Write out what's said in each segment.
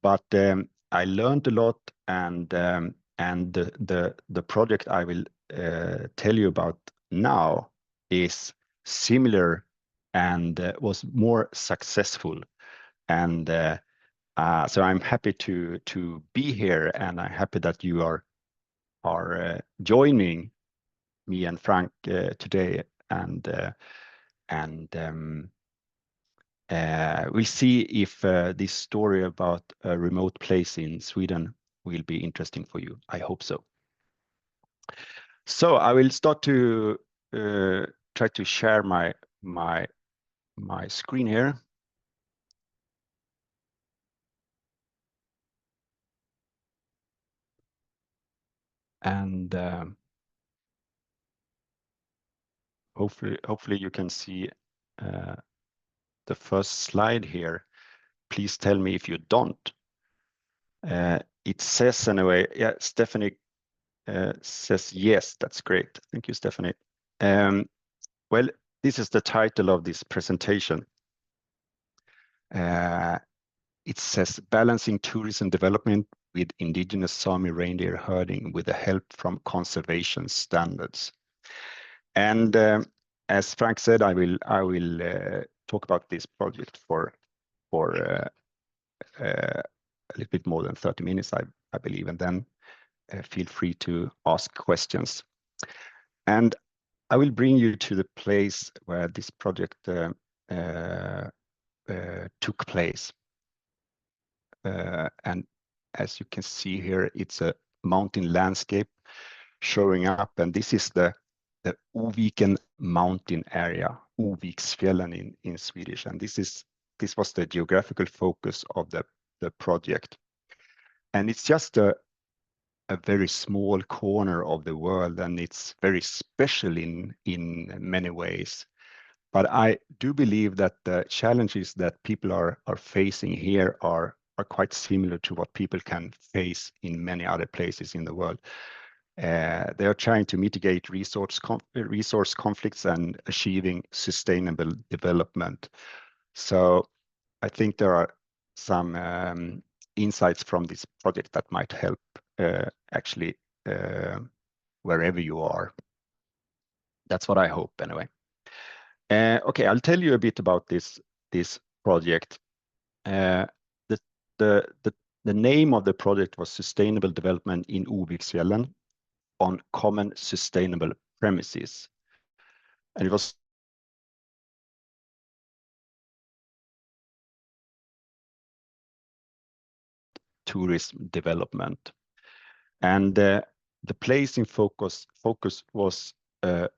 but I learned a lot, and the project I will tell you about now is similar and was more successful. And so I'm happy to be here, and I'm happy that you are joining me and Frank today, and we'll see if this story about a remote place in Sweden will be interesting for you. I hope so. So I will start to try to share my screen here. And hopefully you can see the first slide here. Please tell me if you don't. It says anyway, yeah, Stephanie says yes, that's great. Thank you, Stephanie. Well, this is the title of this presentation. It says Balancing Tourism Development with Indigenous Sámi Reindeer Herding with the Help from Conservation Standards. And as Frank said, I will talk about this project for a little bit more than 30 minutes, I believe, and then feel free to ask questions. And I will bring you to the place where this project took place. And as you can see here, it's a mountain landscape showing up, and this is the Oviken mountain area, Oviksfjällen in Swedish, and this was the geographical focus of the project. And it's just a very small corner of the world, and it's very special in many ways. But I do believe that the challenges that people are facing here are quite similar to what people can face in many other places in the world. They are trying to mitigate resource conflicts and achieving sustainable development. So I think there are some insights from this project that might help actually wherever you are. That's what I hope anyway. Okay, I'll tell you a bit about this project. The name of the project was Sustainable Development in Oviksfjällen on Common Sustainable Premises. And it was tourism development. And the place in focus was a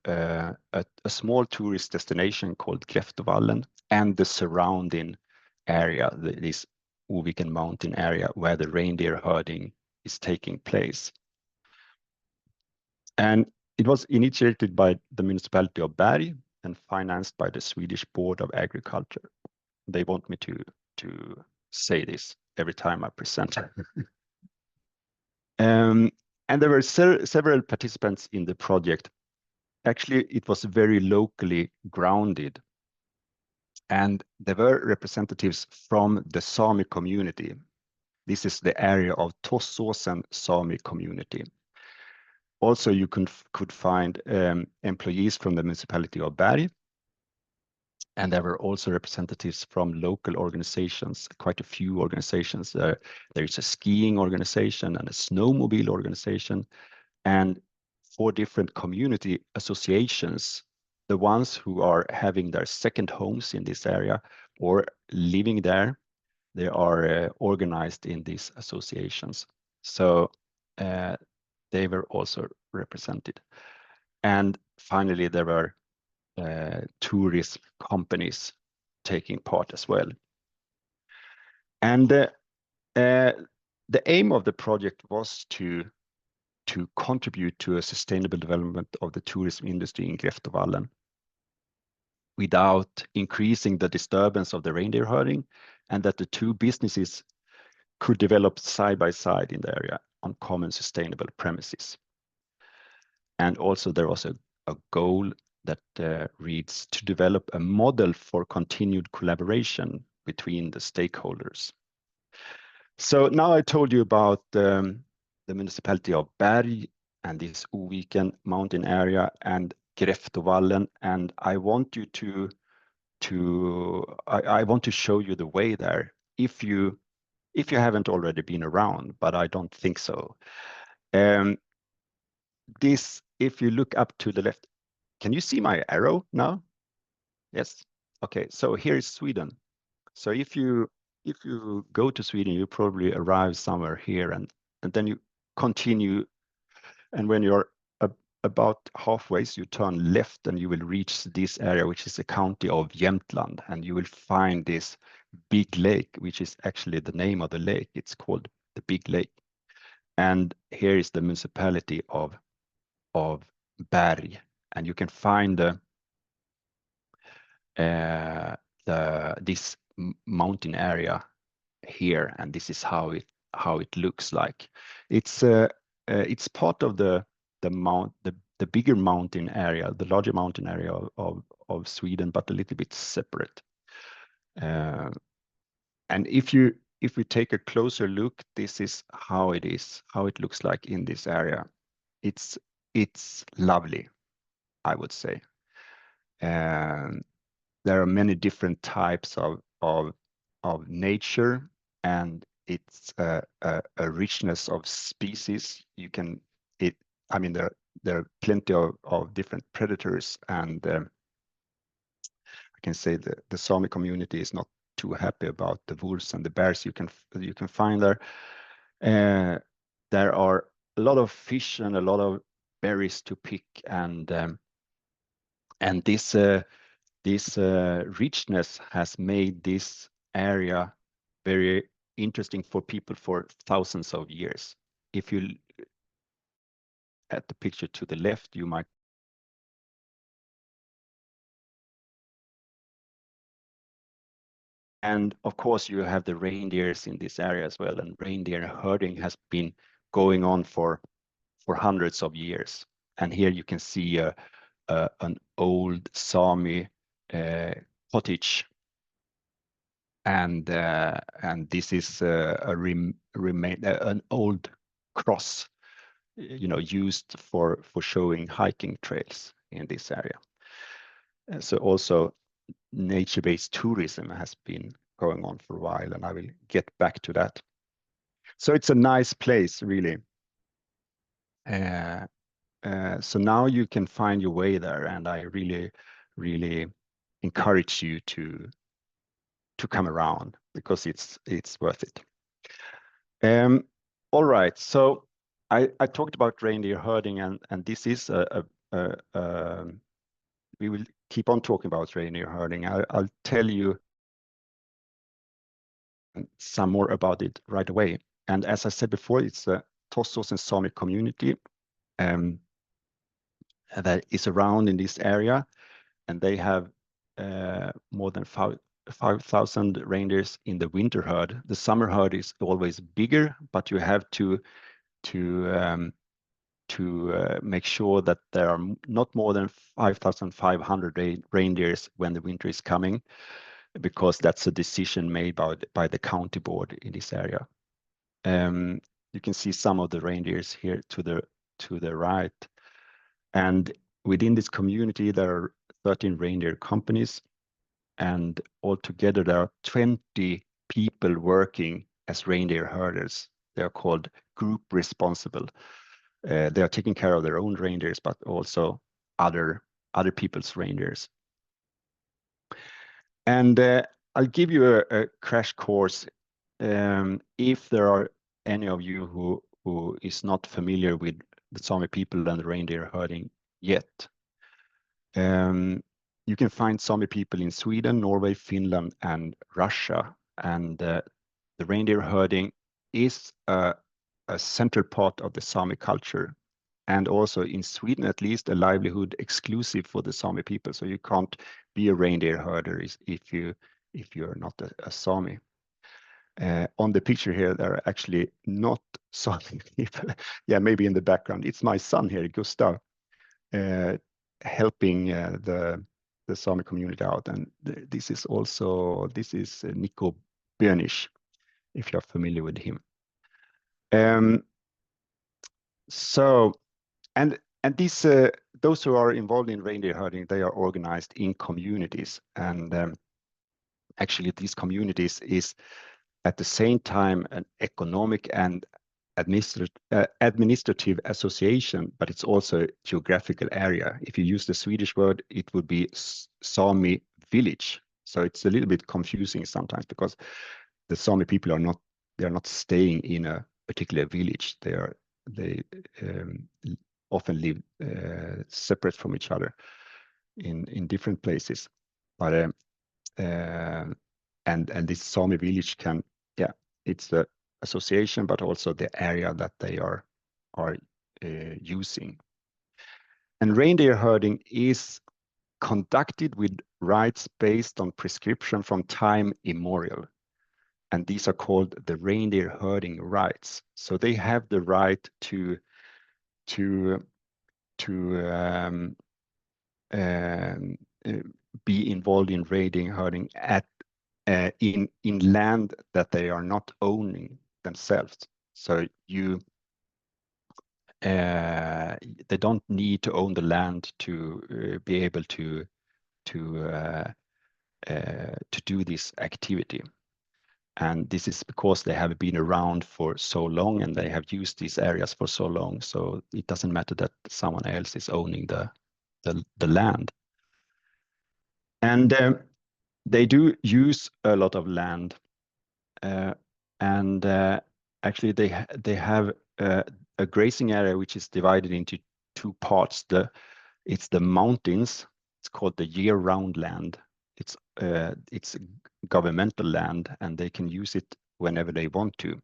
small tourist destination called Kräftovallen and the surrounding area, this Oviken mountain area where the reindeer herding is taking place. And it was initiated by the municipality of Berg and financed by the Swedish Board of Agriculture. They want me to say this every time I present. And there were several participants in the project. Actually, it was very locally grounded. And there were representatives from the Sámi community. This is the area of Tossåsen Sámi community. Also, you could find employees from the municipality of Berg. And there were also representatives from local organizations, quite a few organizations. There is a skiing organization and a snowmobile organization, and 4 different community associations, the ones who are having their second homes in this area or living there. They are organized in these associations. So they were also represented. And finally, there were tourism companies taking part as well. And the aim of the project was to contribute to a sustainable development of the tourism industry in Kräftovallen without increasing the disturbance of the reindeer herding, and that the 2 businesses could develop side by side in the area on common sustainable premises. And also there was a goal that reads to develop a model for continued collaboration between the stakeholders. So now I told you about the municipality of Berg and this Oviken mountain area and Greftovallen, and I want you I want to show you the way there if you haven't already been around, but I don't think so. This, if you look up to the left, can you see my arrow now? Yes. Okay, so here is Sweden. So if you go to Sweden, you probably arrive somewhere here, and then you continue, and when you're about halfway, so you turn left, and you will reach this area, which is the county of Jämtland, and you will find this big lake, which is actually the name of the lake. It's called the Big Lake, and here is the municipality of Berg, and you can find this mountain area here, and this is how it looks like. It's part of the bigger mountain area, the larger mountain area of Sweden, but a little bit separate. And if we take a closer look, this is how it looks like in this area. It's lovely, I would say. And there are many different types of nature, and it's a richness of species. You can it. I mean, there are plenty of different predators, and I can say the Sami community is not too happy about the wolves and the bears you can find there. There are a lot of fish and a lot of berries to pick, and this richness has made this area very interesting for people for thousands of years. If you at the picture to the left, you might. And of course, you have the reindeers in this area as well. And reindeer herding has been going on for hundreds of years. And here you can see an old Sami cottage, and this is an old cross, used for showing hiking trails in this area. So also nature-based tourism has been going on for a while, and I will get back to that. So it's a nice place, really. So now you can find your way there, and I really, really encourage you to come around, because it's worth it. All right, so I talked about reindeer herding, and this is we will keep on talking about reindeer herding. I'll tell you some more about it right away. And as I said before, it's a Tossos and Sami community that is around in this area, and they have more than 5,000 reindeers in the winter herd. The summer herd is always bigger, but you have to make sure that there are not more than 5,500 reindeers when the winter is coming, because that's a decision made by the county board in this area. You can see some of the reindeers here to the right, and within this community there are 13 reindeer companies, and altogether there are 20 people working as reindeer herders. They are called group responsible. They are taking care of their own reindeers, but also other people's reindeers. And I'll give you a crash course if there are any of you who is not familiar with the Sami people and the reindeer herding yet. You can find Sami people in Sweden, Norway, Finland, and Russia. And the reindeer herding is a central part of the Sami culture, and also in Sweden, at least, a livelihood exclusive for the Sami people. So you can't be a reindeer herder if you're not a Sami. On the picture here, there are actually not Sami people. Yeah, maybe in the background. It's my son here, Gustav, helping the Sami community out. And this is Nico Bönisch. if you're familiar with him. So, and these those who are involved in reindeer herding, they are organized in communities, and actually these communities is at the same time an economic and administrative association, but it's also a geographical area. If you use the Swedish word, it would be Sami village. So it's a little bit confusing sometimes because the Sami people are not staying in a particular village. They often live separate from each other in different places. But and this Sami village can, yeah, it's the association, but also the area that they are using. And reindeer herding is conducted with rites based on prescription from time immemorial. And these are called the reindeer herding rites. So they have the right to be involved in reindeer herding at in land that they are not owning themselves. So they don't need to own the land to be able to do this activity. And this is because they have been around for so long and they have used these areas for so long. So it doesn't matter that someone else is owning the land. And they do use a lot of land. And actually they have a grazing area which is divided into two parts. It's the mountains. It's called the year-round land. It's governmental land, and they can use it whenever they want to.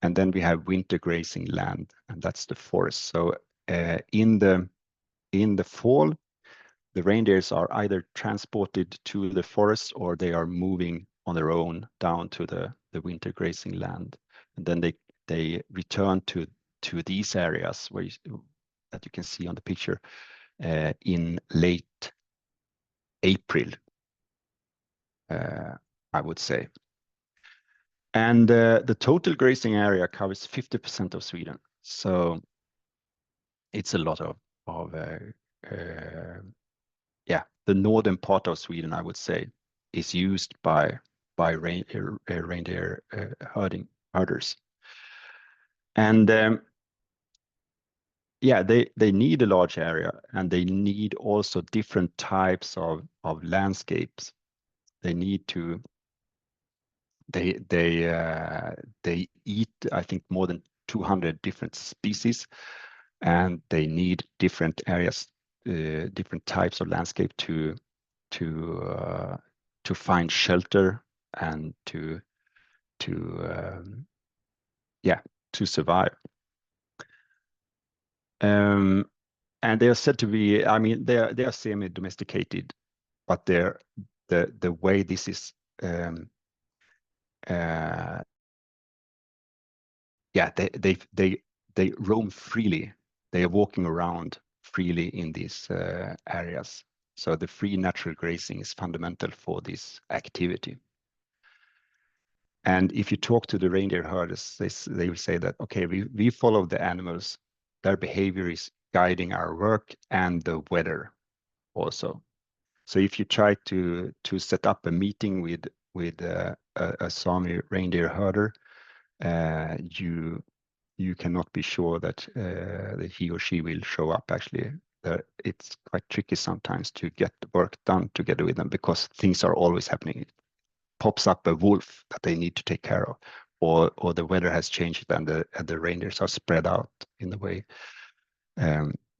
And then we have winter grazing land, and that's the forest. So in the fall, the reindeers are either transported to the forest or they are moving on their own down to the winter grazing land, and then they return to these areas that you can see on the picture in late April, I would say. And the total grazing area covers 50% of Sweden, so it's a lot of yeah, the northern part of Sweden, I would say, is used by reindeer herders. And yeah, they need a large area, and they need also different types of landscapes. They need to they eat, I think, more than 200 different species, and they need different areas, different types of landscape to find shelter and to survive. And they are said to be, I mean, they are semi-domesticated, but the way this is yeah, they roam freely. They are walking around freely in these areas. So the free natural grazing is fundamental for this activity. And if you talk to the reindeer herders, they will say that, okay, we follow the animals. Their behavior is guiding our work and the weather also. So if you try to set up a meeting with a Sami reindeer herder, you cannot be sure that he or she will show up. Actually, it's quite tricky sometimes to get work done together with them because things are always happening. It pops up a wolf that they need to take care of, or the weather has changed and the reindeers are spread out in the way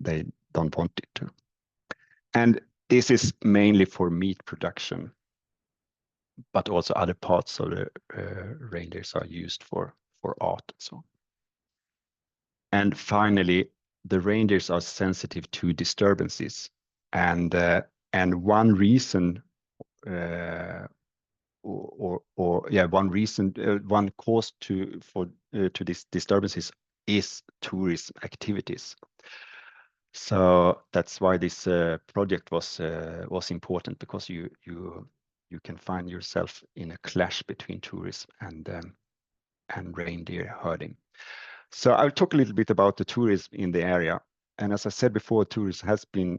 they don't want it to. And this is mainly for meat production, but also other parts of the reindeers are used for art and so on. And finally, the reindeers are sensitive to disturbances, and one reason, one cause to these disturbances is tourism activities. So that's why this project was important, because you can find yourself in a clash between tourism and reindeer herding. So I'll talk a little bit about the tourism in the area. And as I said before, tourism has been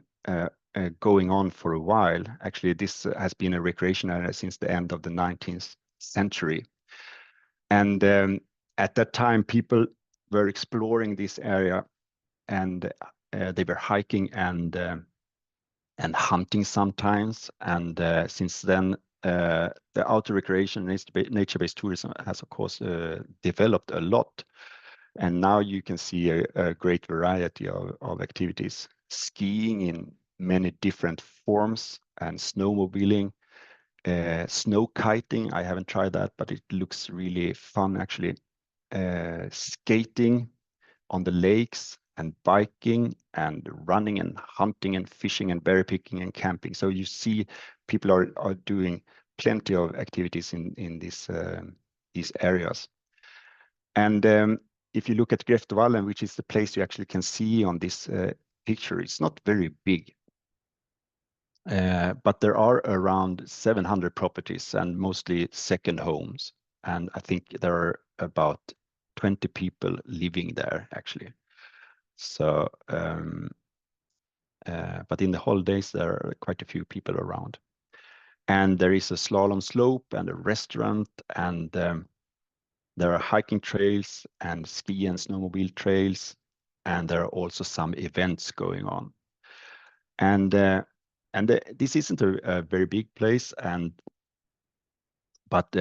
going on for a while. Actually, this has been a recreation area since the end of the 19th century. And at that time, people were exploring this area, and they were hiking and hunting sometimes. And since then, the outdoor recreation, nature-based tourism has, of course, developed a lot. And now you can see a great variety of activities, skiing in many different forms, and snowmobiling, snow kiting. I haven't tried that, but it looks really fun, actually. Skating on the lakes, and biking and running and hunting and fishing and berry picking and camping. So you see people are doing plenty of activities in these areas. And if you look at Greftevallen, which is the place you actually can see on this picture, it's not very big. But there are around 700 properties and mostly second homes. And I think there are about 20 people living there, actually. So, but in the holidays, there are quite a few people around. And there is a slalom slope and a restaurant, and there are hiking trails and ski and snowmobile trails, and there are also some events going on. And this isn't a very big place, but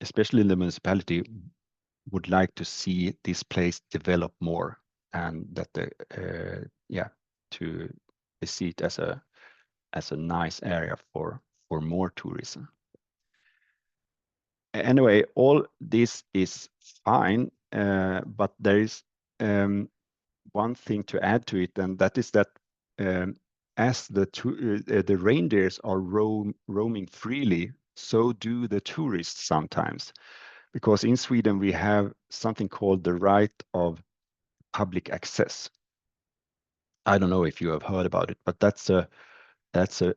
especially in the municipality, would like to see this place develop more, and that to see it as a nice area for more tourism. Anyway, all this is fine, but there is one thing to add to it, and that is that as the reindeers are roaming freely, so do the tourists sometimes. Because in Sweden, we have something called the right of public access. I don't know if you have heard about it, but that's a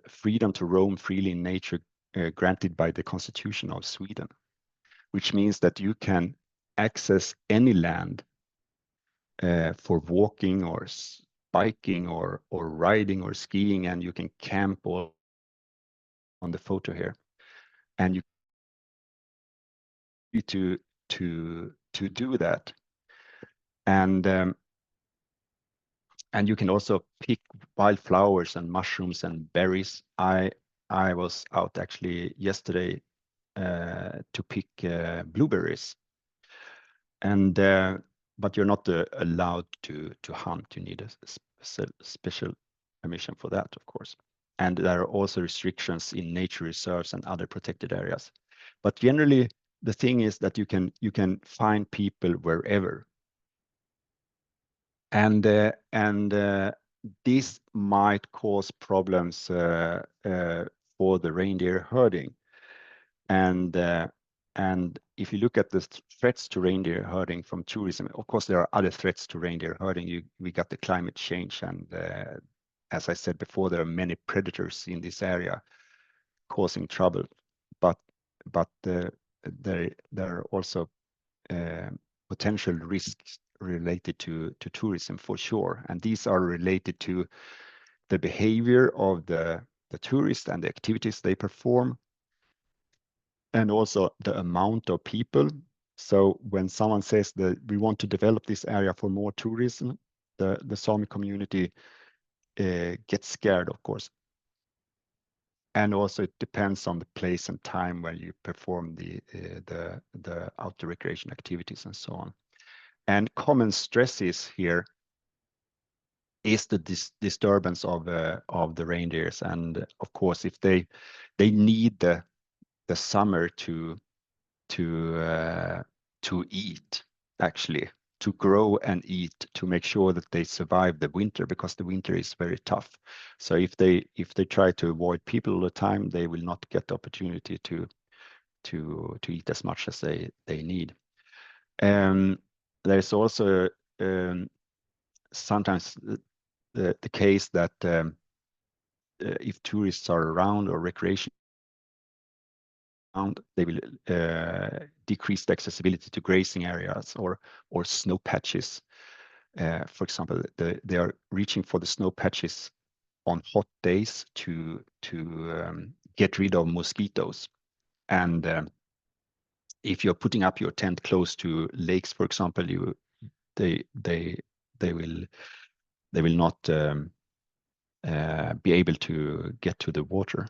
freedom to roam freely in nature granted by the Constitution of Sweden, which means that you can access any land for walking or biking or riding or skiing, and you can camp all on the photo here, and you to do that. And you can also pick wildflowers and mushrooms and berries. I was out actually yesterday to pick blueberries, and but you're not allowed to hunt. You need a special permission for that, of course. And there are also restrictions in nature reserves and other protected areas. But generally, the thing is that you can find people wherever. And this might cause problems for the reindeer herding. And if you look at the threats to reindeer herding from tourism, of course, there are other threats to reindeer herding. We got the climate change, and as I said before, there are many predators in this area causing trouble. But there are also potential risks related to tourism for sure, and these are related to the behavior of the tourists and the activities they perform, and also the amount of people. So when someone says that we want to develop this area for more tourism, the Sami community gets scared, of course. And also it depends on the place and time where you perform the outdoor recreation activities and so on. And common stresses here is the disturbance of the reindeers, and of course, if they need the summer to eat, actually, to grow and eat, to make sure that they survive the winter, because the winter is very tough. So if they try to avoid people all the time, they will not get the opportunity to eat as much as they need. There's also sometimes the case that if tourists are around or recreation they will decrease the accessibility to grazing areas or snow patches. For example, they are reaching for the snow patches on hot days to get rid of mosquitoes. And if you're putting up your tent close to lakes, for example, they will not be able to get to the water.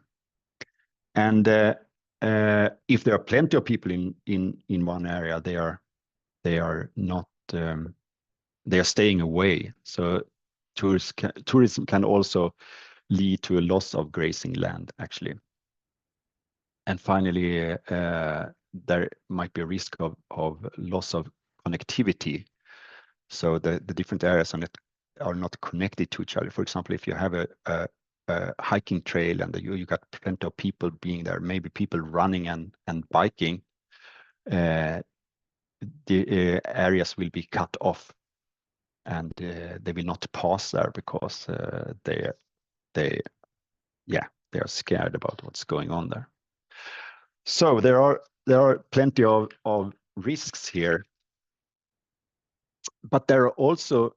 And if there are plenty of people in one area, they are not they are staying away. So tourism can also lead to a loss of grazing land, actually. And finally, there might be a risk of loss of connectivity. So the different areas are not connected to each other. For example, if you have a hiking trail and you got plenty of people being there, maybe people running and biking, the areas will be cut off, and they will not pass there because they are scared about what's going on there. So there are plenty of risks here, but there are also,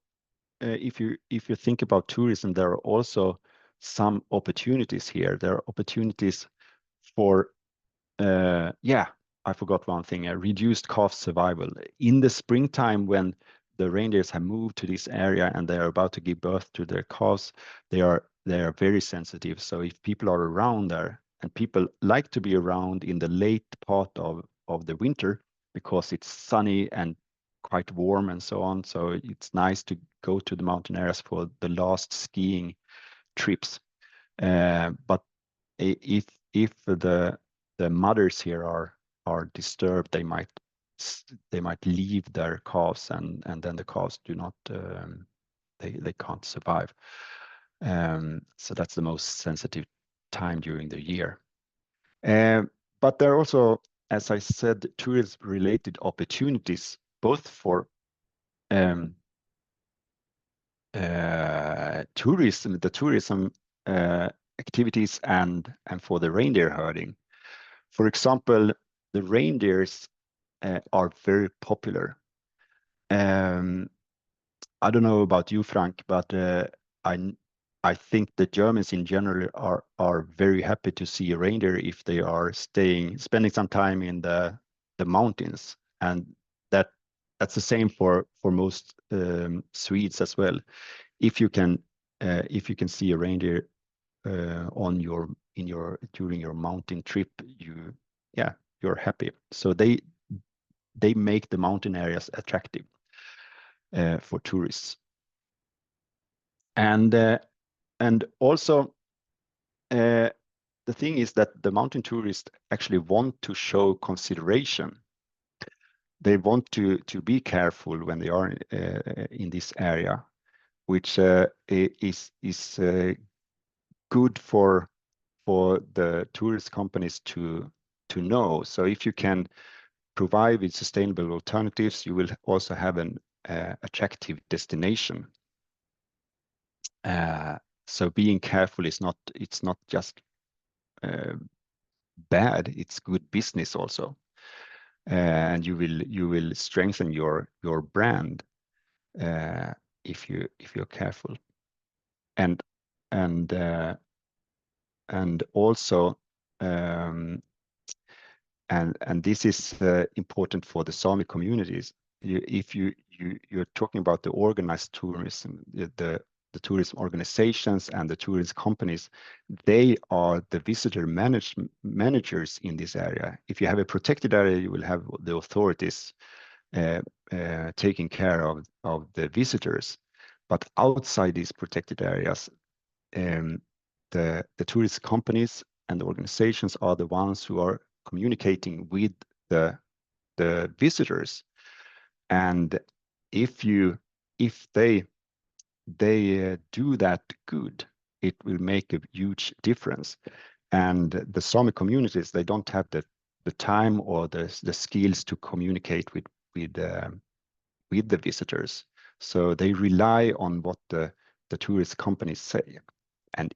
if you think about tourism, there are also some opportunities here. There are opportunities for I forgot one thing: reduced calf survival in the springtime when the reindeers have moved to this area and they are about to give birth to their calves. They are very sensitive. So if people are around there, and people like to be around in the late part of the winter because it's sunny and quite warm and so on. So it's nice to go to the mountain areas for the last skiing trips. But if the mothers here are disturbed, they might leave their calves, and then the calves do not they can't survive. So that's the most sensitive time during the year. But there are also, as I said, tourism-related opportunities, both for tourism activities and for the reindeer herding. For example, the reindeers are very popular. I don't know about you, Frank, but I think the Germans in general are very happy to see a reindeer if they are spending some time in the mountains, and that's the same for most Swedes as well. If you can see a reindeer during your mountain trip, you're happy. So they make the mountain areas attractive for tourists. And also the thing is that the mountain tourists actually want to show consideration. They want to be careful when they are in this area, which is good for the tourist companies to know. So if you can provide with sustainable alternatives, you will also have an attractive destination. So being careful it's not just bad, it's good business also. And you will strengthen your brand if you're careful. And also and this is important for the Sami communities. If you're talking about the organized tourism, the tourism organizations and the tourism companies, they are the visitor managers in this area. If you have a protected area, you will have the authorities taking care of the visitors. But outside these protected areas, the tourist companies and the organizations are the ones who are communicating with the visitors. And if they do that good, it will make a huge difference. And the Sami communities, they don't have the time or the skills to communicate with the visitors. So they rely on what the tourist companies say. And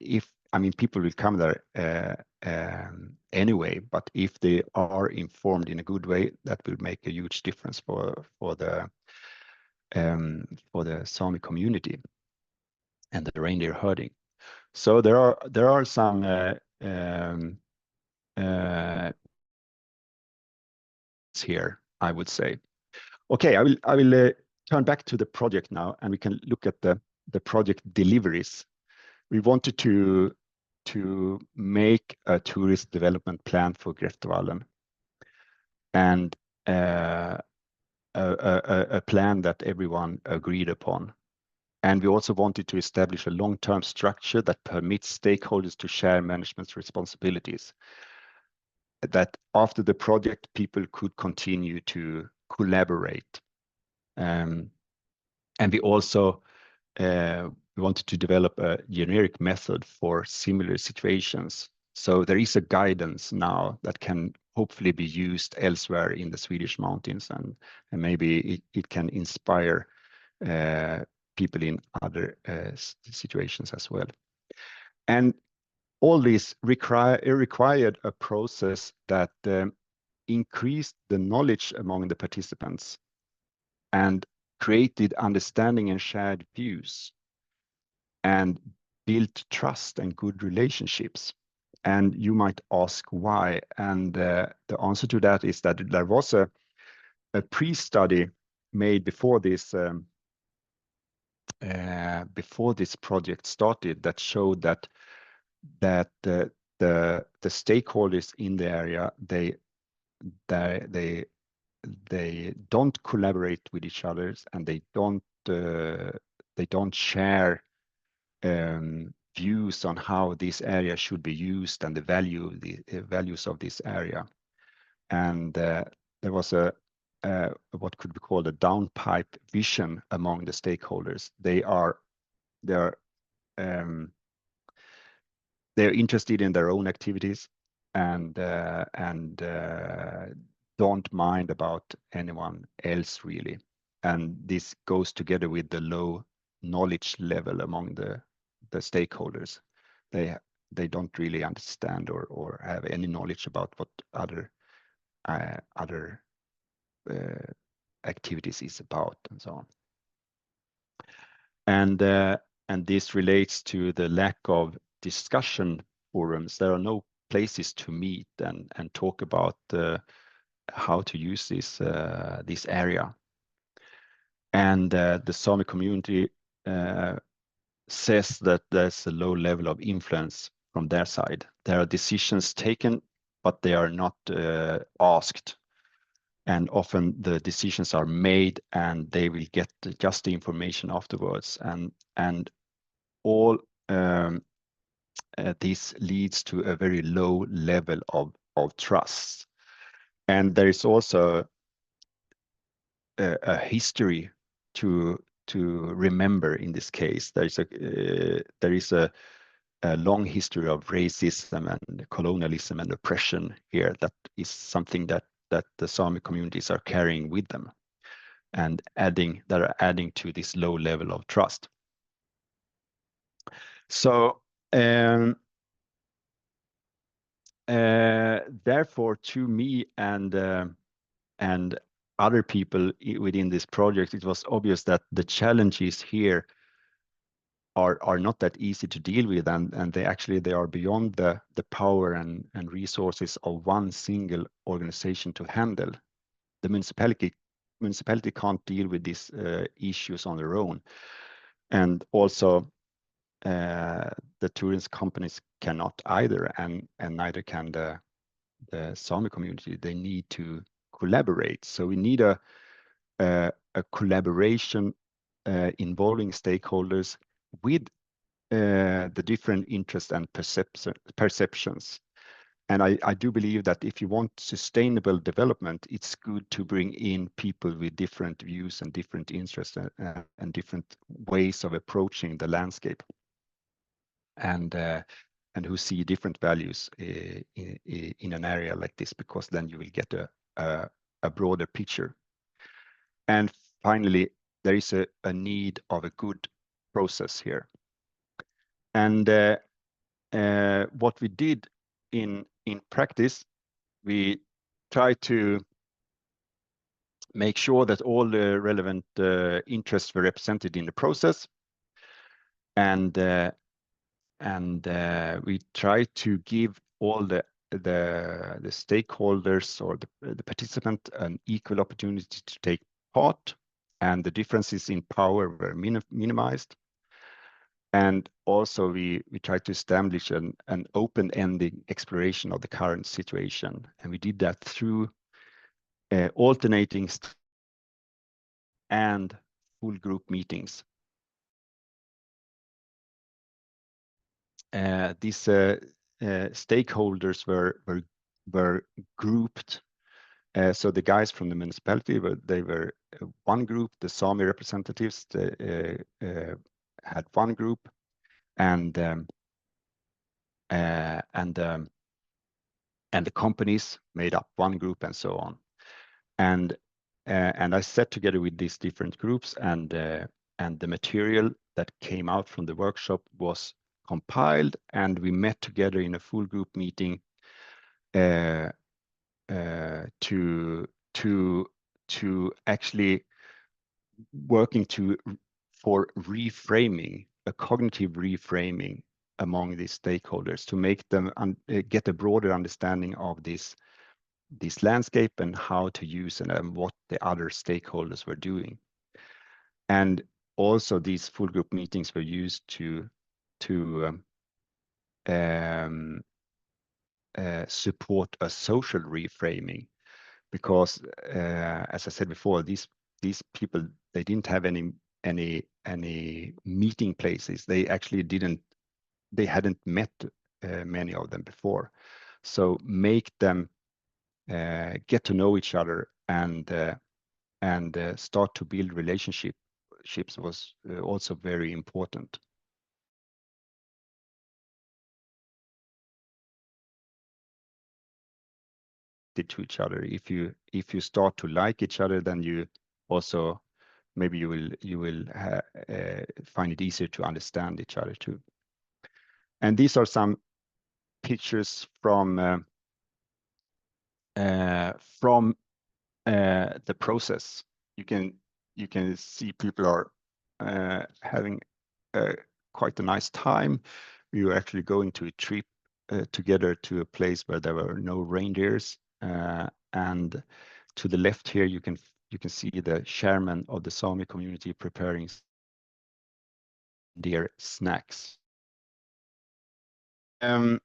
I mean, people will come there anyway, but if they are informed in a good way, that will make a huge difference for the Sami community and the reindeer herding. So there are some here, I would say. Okay, I will turn back to the project now, and we can look at the project deliveries. We wanted to make a tourist development plan for Greftevallen, and a plan that everyone agreed upon. And we also wanted to establish a long-term structure that permits stakeholders to share management responsibilities, that after the project, people could continue to collaborate. And we also wanted to develop a generic method for similar situations. So there is a guidance now that can hopefully be used elsewhere in the Swedish mountains, and maybe it can inspire people in other situations as well. And all this required a process that increased the knowledge among the participants and created understanding and shared views and built trust and good relationships. And you might ask why. And the answer to that is that there was a pre-study made before this project started that showed that the stakeholders in the area, they don't collaborate with each other, and they don't share views on how this area should be used and the values of this area. And there was a what could be called a downpipe vision among the stakeholders. They're interested in their own activities and don't mind about anyone else really. And this goes together with the low knowledge level among the stakeholders. They don't really understand or have any knowledge about what other activities is about and so on. And this relates to the lack of discussion forums. There are no places to meet and talk about how to use this area. And the Sami community says that there's a low level of influence from their side. There are decisions taken, but they are not asked. And often the decisions are made and they will get just the information afterwards. And all this leads to a very low level of trust. And there is also a history to remember in this case. There is a long history of racism and colonialism and oppression here. That is something that the Sami communities are carrying with them and that are adding to this low level of trust. So therefore, to me and other people within this project, it was obvious that the challenges here are not that easy to deal with, and they are beyond the power and resources of one single organization to handle. The municipality can't deal with these issues on their own, and also the tourism companies cannot either, and neither can the Sami community. They need to collaborate. So we need a collaboration involving stakeholders with the different interests and perceptions. And I do believe that if you want sustainable development, it's good to bring in people with different views and different interests and different ways of approaching the landscape, and who see different values in an area like this, because then you will get a broader picture. And finally, there is a need of a good process here. And what we did in practice, we tried to make sure that all the relevant interests were represented in the process, and we try to give all the stakeholders or the participant an equal opportunity to take part, and the differences in power were minimized. And also we tried to establish an open-ending exploration of the current situation, and we did that through alternating and full group meetings. These stakeholders were grouped. So the guys from the municipality they were one group. The Sámi representatives had one group, and the companies made up one group, and so on. And I sat together with these different groups, and the material that came out from the workshop was compiled, and we met together in a full group meeting to actually working for reframing, a cognitive reframing among these stakeholders, to make them get a broader understanding of this landscape and how to use it and what the other stakeholders were doing. And also these full group meetings were used to support a social reframing, because as I said before, these people, they didn't have any meeting places. They actually hadn't met many of them before. So make them get to know each other and start to build relationships was also very important. To each other. If you start to like each other, then you also maybe you will find it easier to understand each other too. And these are some pictures from the process. You can see people are having quite a nice time. We were actually going to a trip together to a place where there were no reindeers, and to the left here you can see the chairman of the Sámi community preparing deer snacks. Now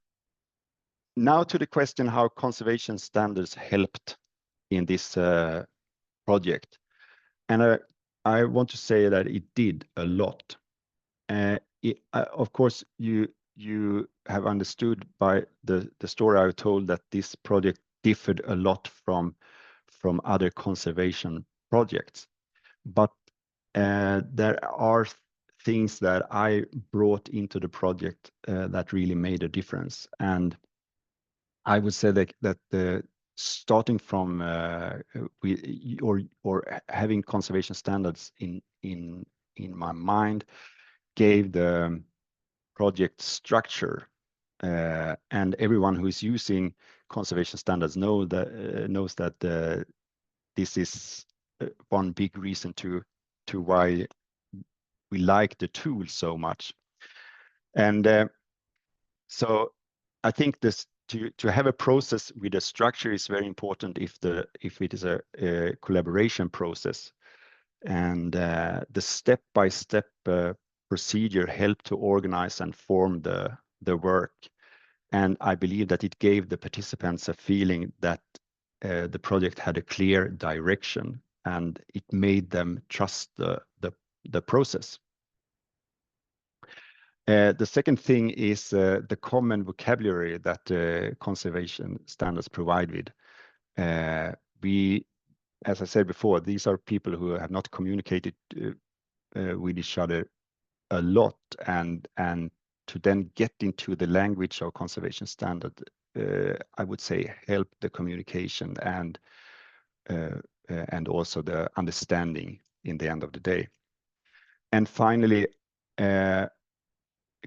to the question how conservation standards helped in this project, and I want to say that it did a lot. Of course, you have understood by the story I told that this project differed a lot from other conservation projects, but there are things that I brought into the project that really made a difference. And I would say that the starting from or having conservation standards in my mind gave the project structure, and everyone who is using conservation standards knows that this is one big reason to why we like the tool so much. And so I think this to have a process with a structure is very important if it is a collaboration process, and the step-by-step procedure helped to organize and form the work. And I believe that it gave the participants a feeling that the project had a clear direction, and it made them trust the process. The second thing is the common vocabulary that conservation standards provide with. As I said before, these are people who have not communicated with each other a lot, and to then get into the language of conservation standard, I would say help the communication and also the understanding in the end of the day. And finally,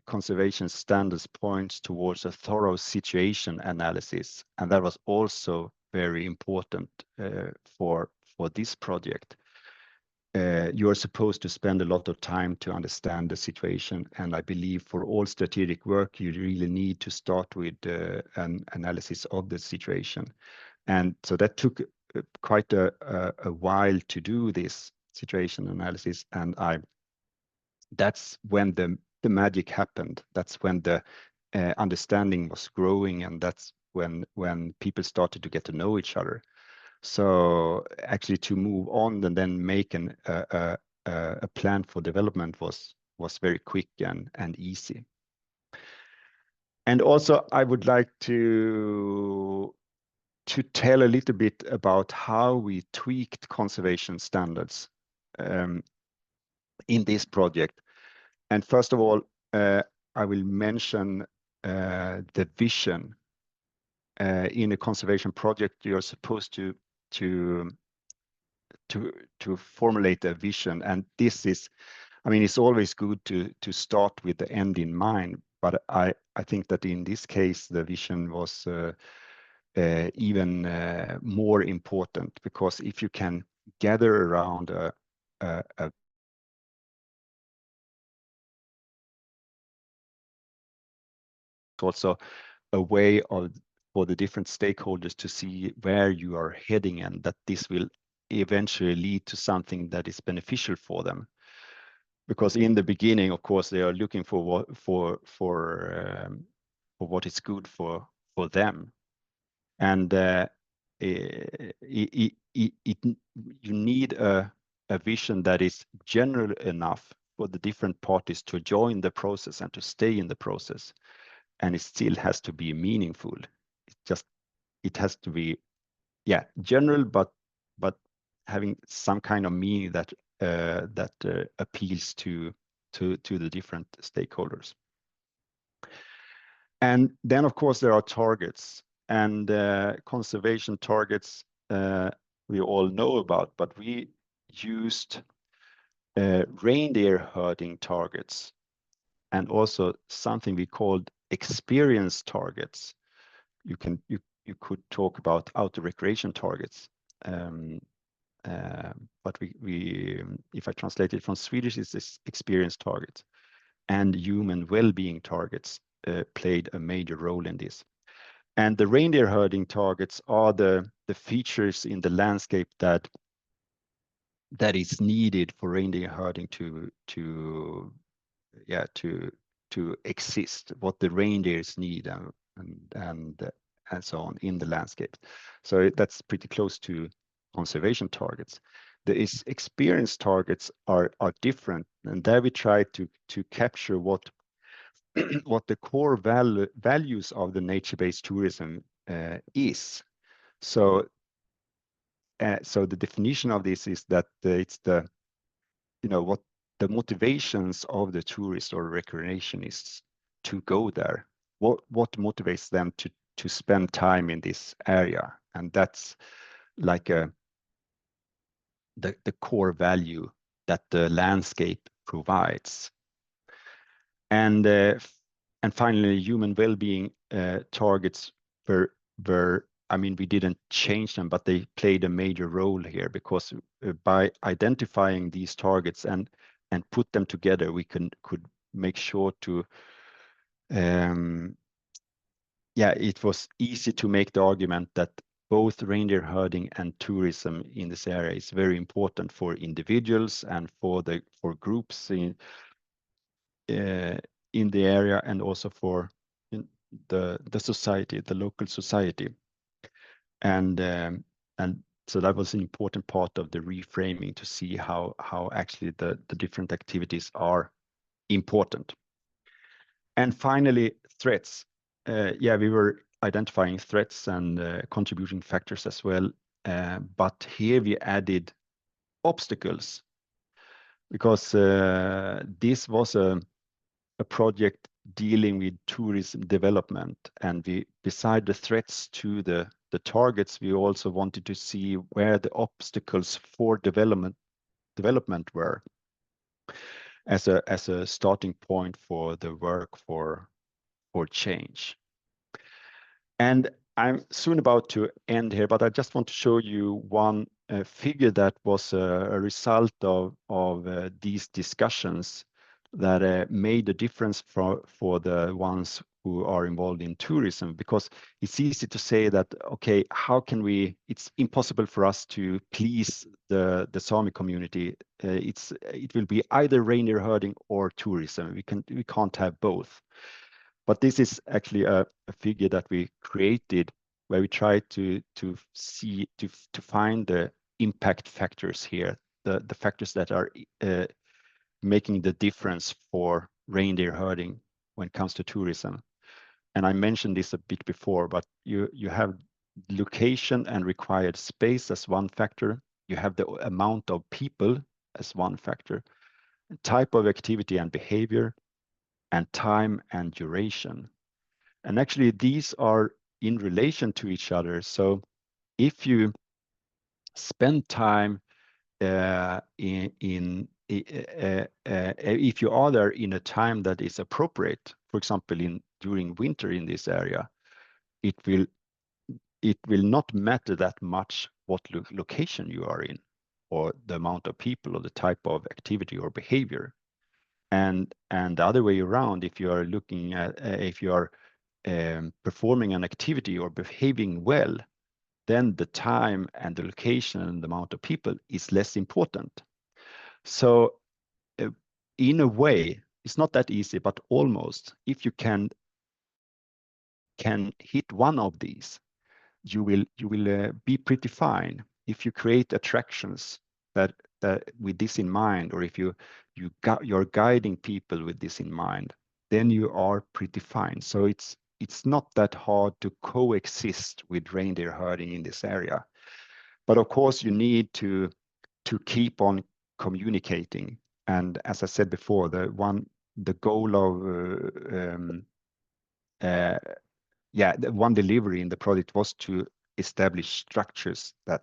conservation standards points towards a thorough situation analysis, and that was also very important for this project. You are supposed to spend a lot of time to understand the situation, and I believe for all strategic work, you really need to start with an analysis of the situation. And so that took quite a while to do this situation analysis, and that's when the magic happened. That's when the understanding was growing, and that's when people started to get to know each other. So actually, to move on and then make a plan for development was very quick and easy. And also, I would like to tell a little bit about how we tweaked conservation standards in this project. And first of all, I will mention the vision. In a conservation project, you're supposed to formulate a vision, and this is, I mean, it's always good to start with the end in mind. But I think that in this case, the vision was even more important, because if you can gather around a also a way for the different stakeholders to see where you are heading, and that this will eventually lead to something that is beneficial for them. Because in the beginning, of course, they are looking for what is good for them, and you need a vision that is general enough for the different parties to join the process and to stay in the process, and it still has to be meaningful. It has to be, yeah, general, but having some kind of meaning that appeals to the different stakeholders. And then, of course, there are targets, and conservation targets we all know about, but we used reindeer herding targets, and also something we called experience targets. You could talk about outdoor recreation targets, but we if I translate it from Swedish, it's experience targets, and human well-being targets played a major role in this. And the reindeer herding targets are the features in the landscape that is needed for reindeer herding to exist, what the reindeers need and so on in the landscape. So that's pretty close to conservation targets. The experience targets are different, and there we try to capture what the core values of the nature-based tourism is. So the definition of this is that it's the, what the motivations of the tourist or recreationists to go there. What motivates them to spend time in this area, and that's like the core value that the landscape provides. And finally, human well-being targets were, I mean, we didn't change them, but they played a major role here, because by identifying these targets and put them together, we could make sure to it was easy to make the argument that both reindeer herding and tourism in this area is very important for individuals and for groups in the area, and also for the society, the local society. And so that was an important part of the reframing, to see how actually the different activities are important. And finally, threats. We were identifying threats and contributing factors as well, but here we added obstacles, because this was a project dealing with tourism development, and we, beside the threats to the targets, we also wanted to see where the obstacles for development were. as a starting point for the work for change. And I'm soon about to end here, but I just want to show you one figure that was a result of these discussions that made a difference for the ones who are involved in tourism, because it's easy to say that, okay, how can we, it's impossible for us to please the Sami community. It will be either reindeer herding or tourism. We can't have both. But this is actually a figure that we created where we try to find the impact factors here, the factors that are making the difference for reindeer herding when it comes to tourism. And I mentioned this a bit before, but you have location and required space as one factor. You have the amount of people as one factor, type of activity and behavior, and time and duration. And actually, these are in relation to each other. So if you spend time if you are there in a time that is appropriate, for example, during winter in this area, it will not matter that much what location you are in, or the amount of people, or the type of activity or behavior. And the other way around, if you are looking at if you are performing an activity or behaving well, then the time and the location and the amount of people is less important. So in a way, it's not that easy, but almost. If you can hit one of these, you will be pretty fine. If you create attractions that with this in mind, or if you're guiding people with this in mind, then you are pretty fine. So it's not that hard to coexist with reindeer herding in this area. But of course, you need to keep on communicating. And as I said before, the goal of the one delivery in the project was to establish structures that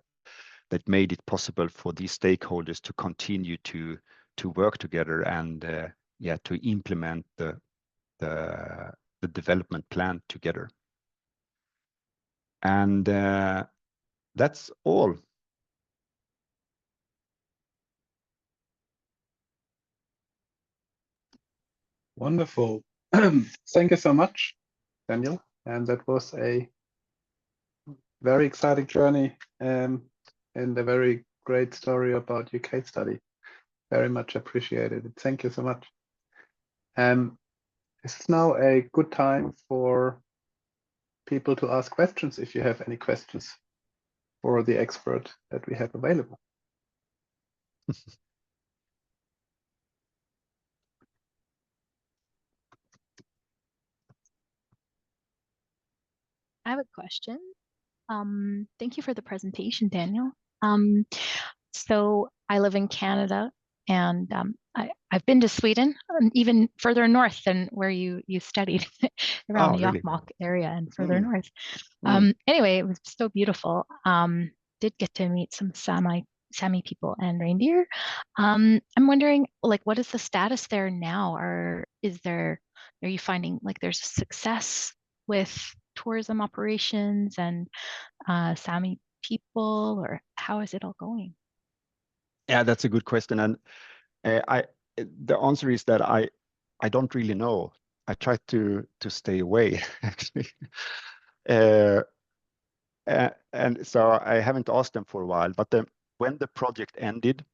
made it possible for these stakeholders to continue to work together and to implement the development plan together. And that's all. Wonderful. Thank you so much, Daniel. And that was a very exciting journey and a very great story about your case study. Very much appreciated. Thank you so much. This is now a good time for people to ask questions if you have any questions for the expert that we have available. I have a question. Thank you for the presentation, Daniel. So I live in Canada, and I've been to Sweden, even further north than where you studied, around the Really? Jokkmokk area and further north. Mm. Anyway, it was so beautiful. Did get to meet some Sami people and reindeer. I'm wondering, like, what is the status there now? Are you finding like there's a success with tourism operations and Sami people, or how is it all going? Yeah, that's a good question. And the answer is that I don't really know. I try to stay away, actually. And so I haven't asked them for a while. But when the project ended,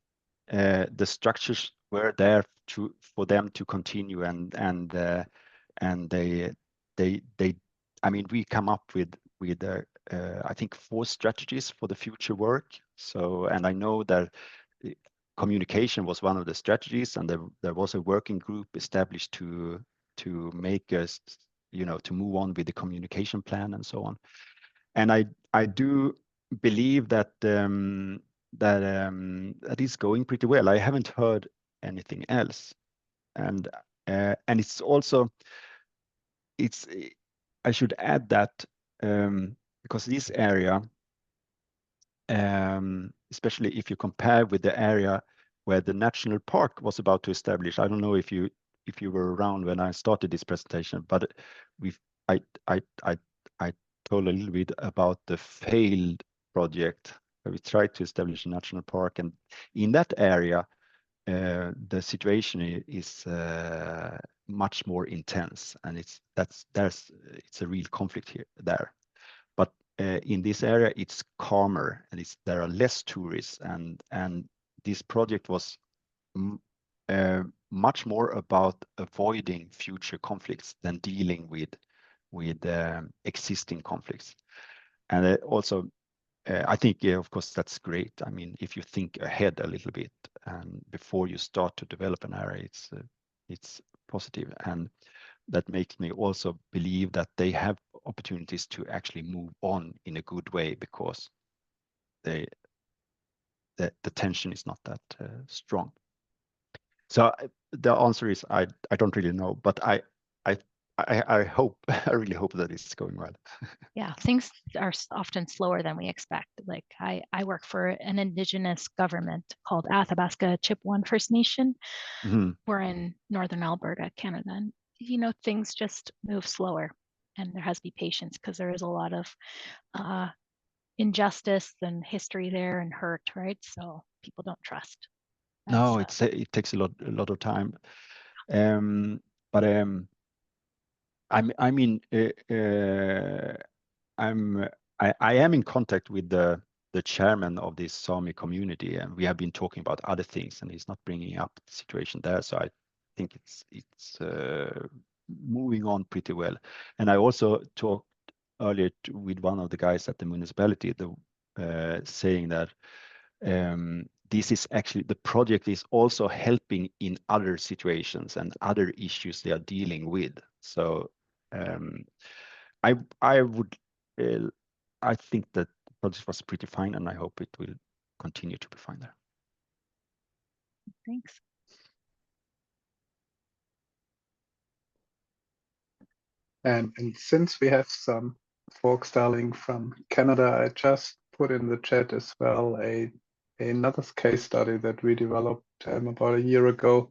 the structures were there for them to continue, and they I mean, we come up with I think 4 strategies for the future work. So, and I know that communication was one of the strategies, and there was a working group established to make us, to move on with the communication plan and so on. And I do believe that that is going pretty well. I haven't heard anything else, and it's also I should add that because this area, especially if you compare with the area where the national park was about to establish. I don't know if you were around when I started this presentation, but I told a little bit about the failed project where we tried to establish a national park, and in that area the situation is much more intense, and it's a real conflict there. But in this area, it's calmer, and there are less tourists, and this project was much more about avoiding future conflicts than dealing with existing conflicts. And also, I think, yeah, of course, that's great. I mean, if you think ahead a little bit before you start to develop an area, it's positive, and that makes me also believe that they have opportunities to actually move on in a good way, because the tension is not that strong. So the answer is I don't really know, but I hope I really hope that it's going well. Yeah, things are often slower than we expect. Like I work for an indigenous government called Athabasca Chipewyan First Nation. Mm-hmm. We're in northern Alberta, Canada, and you know, things just move slower, and there has to be patience because there is a lot of injustice and history there and hurt, right? So people don't trust. No, it takes a lot of time. But I am in contact with the chairman of this Sámi community, and we have been talking about other things, and he's not bringing up the situation there. So I think it's moving on pretty well. And I also talked earlier with one of the guys at the municipality, saying that this is actually, the project is also helping in other situations and other issues they are dealing with. So I think that the project was pretty fine, and I hope it will continue to be fine there. Thanks. And since we have some folks dialing from Canada, I just put in the chat as well another case study that we developed about a year ago.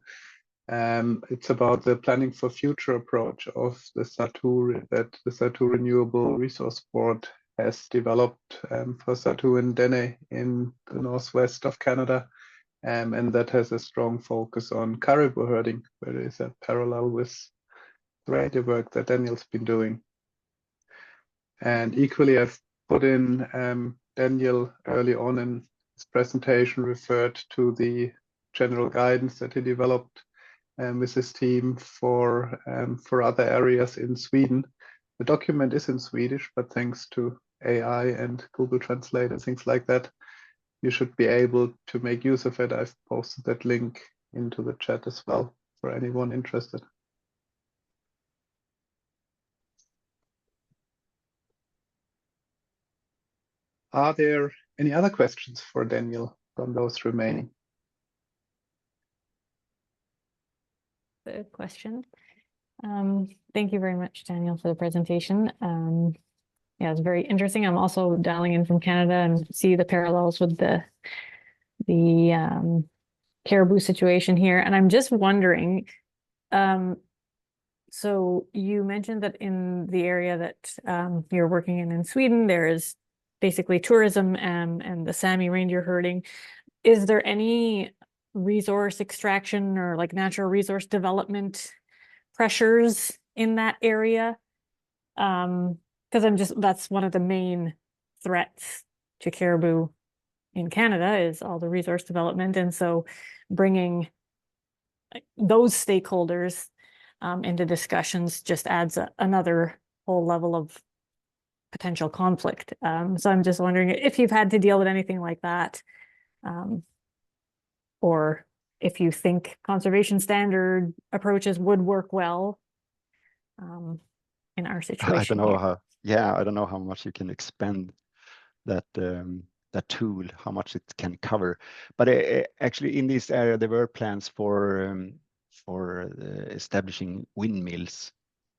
It's about the planning for future approach of the Sahtu that the Sahtu Renewable Resource Board has developed for Sahtu and Dene in the northwest of Canada. And that has a strong focus on caribou herding, where there is a parallel with reindeer work that Daniel's been doing. And equally, I've put in Daniel early on in his presentation referred to the general guidance that he developed with his team for other areas in Sweden. The document is in Swedish, but thanks to AI and Google Translate and things like that, you should be able to make use of it. I've posted that link into the chat as well for anyone interested. Are there any other questions for Daniel from those remaining? The question. Thank you very much, Daniel, for the presentation. Yeah, it's very interesting. I'm also dialing in from Canada and see the parallels with the caribou situation here. And I'm just wondering, so you mentioned that in the area that you're working in Sweden, there is basically tourism and the Sámi reindeer herding. Is there any resource extraction or like natural resource development pressures in that area? Because that's one of the main threats to caribou in Canada is all the resource development. And so bringing those stakeholders into discussions just adds another whole level of potential conflict. So I'm just wondering if you've had to deal with anything like that, or if you think conservation standard approaches would work well in our situation. I don't know how. Yeah, I don't know how much you can expand that that tool, how much it can cover. But actually, in this area, there were plans for establishing windmills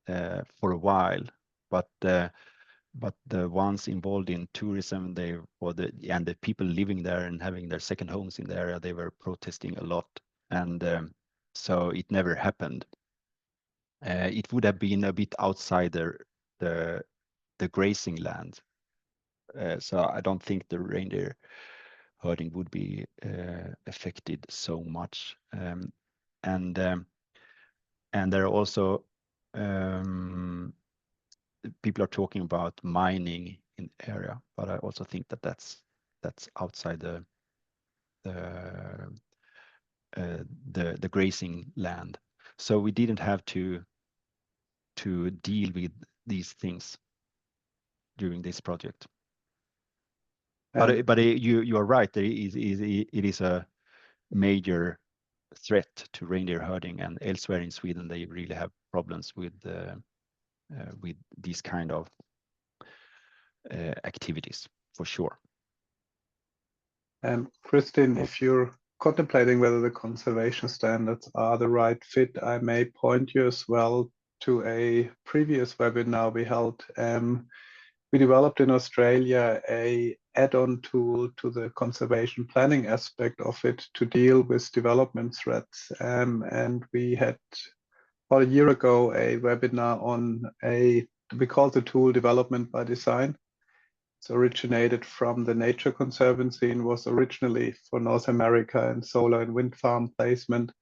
for a while, but but the ones involved in tourism, and the people living there and having their second homes in the area, they were protesting a lot, and so it never happened. It would have been a bit outside the grazing land, so I don't think the reindeer herding would be affected so much. And there are also people are talking about mining in the area, but I also think that that's outside the grazing land. So we didn't have to deal with these things during this project. But you are right. It is a major threat to reindeer herding, and elsewhere in Sweden they really have problems with these kind of activities, for sure. Kristin, if you're contemplating whether the conservation standards are the right fit, I may point you as well to a previous webinar we held. We developed in Australia a add-on tool to the conservation planning aspect of it to deal with development threats. And we had about a year ago a webinar on we call the tool Development by Design. It's originated from the Nature Conservancy and was originally for North America and solar and wind farm placement.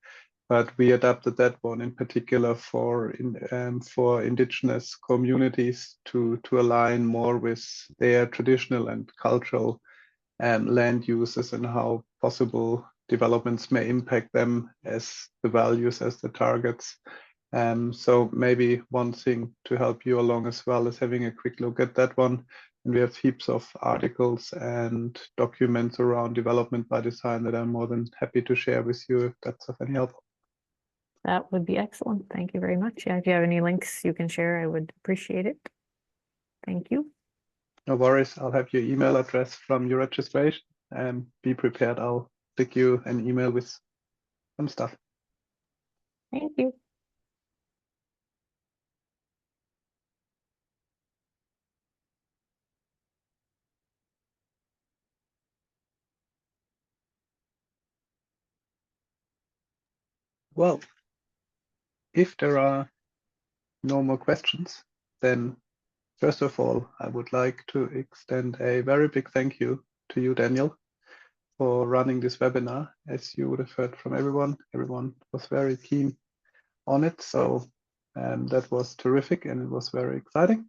But we adapted that one in particular for indigenous communities to align more with their traditional and cultural land uses and how possible developments may impact them as the values, as the targets. So maybe one thing to help you along as well is having a quick look at that one. And we have heaps of articles and documents around development by design that I'm more than happy to share with you if that's of any help. That would be excellent. Thank you very much. Yeah, if you have any links you can share, I would appreciate it. Thank you. No worries. I'll have your email address from your registration, and be prepared. I'll stick you an email with some stuff. Thank you. Well, if there are no more questions, then first of all, I would like to extend a very big thank you to you, Daniel, for running this webinar. As you would have heard from everyone was very keen on it. So that was terrific and it was very exciting.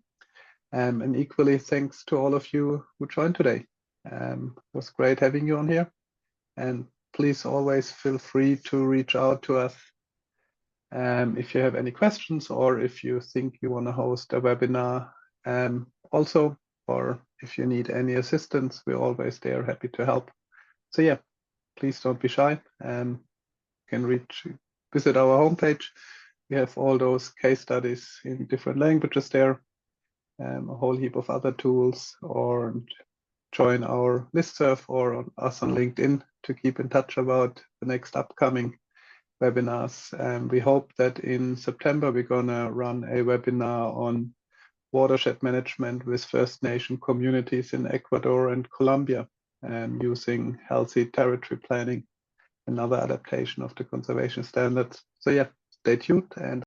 And equally, thanks to all of you who joined today. It was great having you on here. And please always feel free to reach out to us if you have any questions or if you think you want to host a webinar also, or if you need any assistance, we're always there, happy to help. So yeah, please don't be shy. You can visit our homepage. We have all those case studies in different languages there, a whole heap of other tools, or join our listserv or on us on LinkedIn to keep in touch about the next upcoming webinars. We hope that in September we're gonna run a webinar on watershed management with First Nation communities in Ecuador and Colombia, using healthy territory planning, another adaptation of the conservation standards. So yeah, stay tuned and